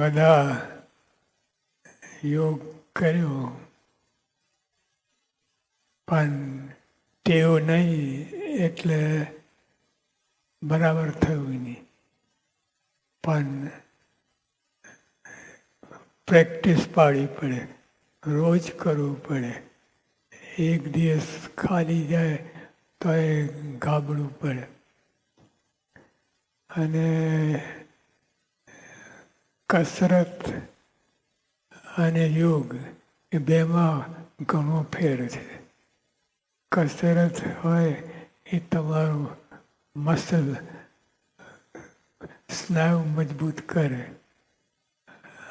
બધા યોગ કર્યો પણ ટેવ નહીં એટલે બરાબર થયું નહીં. પણ પ્રેક્ટિસ પાડવી પડે, રોજ કરવું પડે. એક દિવસ ખાલી જાય તો એ ગાબડું પડે. અને કસરત અને યોગ એ બેમાં ઘણો ફેર છે. કસરત હોય એ તમારું મસલ સ્નાયુ મજબૂત કરે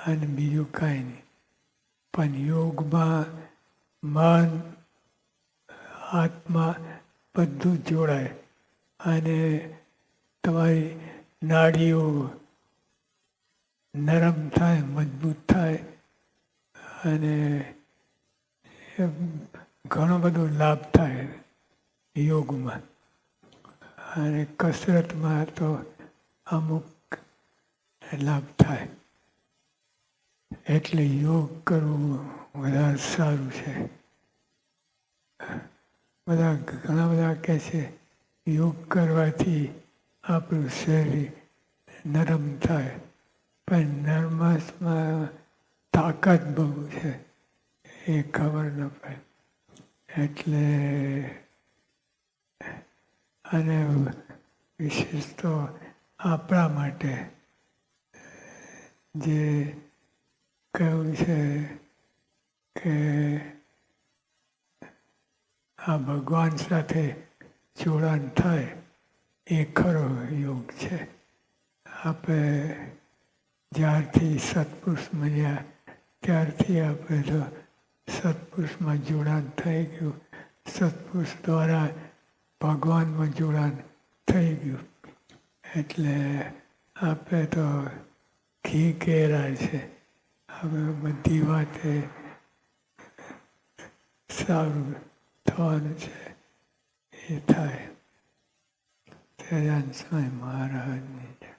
અને બીજું કાંઈ નહીં. પણ યોગમાં મન આત્મા બધું જોડાય અને તમારી નાડીઓ નરમ થાય, મજબૂત થાય અને ઘણો બધો લાભ થાય યોગમાં. અને કસરતમાં તો અમુક લાભ થાય. એટલે યોગ કરવું વધારે સારું છે. ઘણા બધા કહે છે યોગ કરવાથી આપણું શરીર નરમ થાય, પણ નર્મસમાં તાકાત બહુ છે એ ખબર ન પડે. એટલે અને વિશેષ તો આપણા માટે જે કહ્યું છે કે આ ભગવાન સાથે જોડાણ થાય એ ખરો યોગ છે. આપણે જ્યારથી સત્પુરુષ મળ્યા ત્યારથી આપણે તો સત્પુરુષમાં જોડાણ થઈ ગયું. સત્પુરુષ દ્વારા ભગવાનમાં જોડાણ થઈ ગયું. એટલે આપણે તો ઘી કેરા છે. હવે બધી વાતે સારું થવાનું છે એ થાય. સહજાનંદ સ્વામી મહારાજની જય.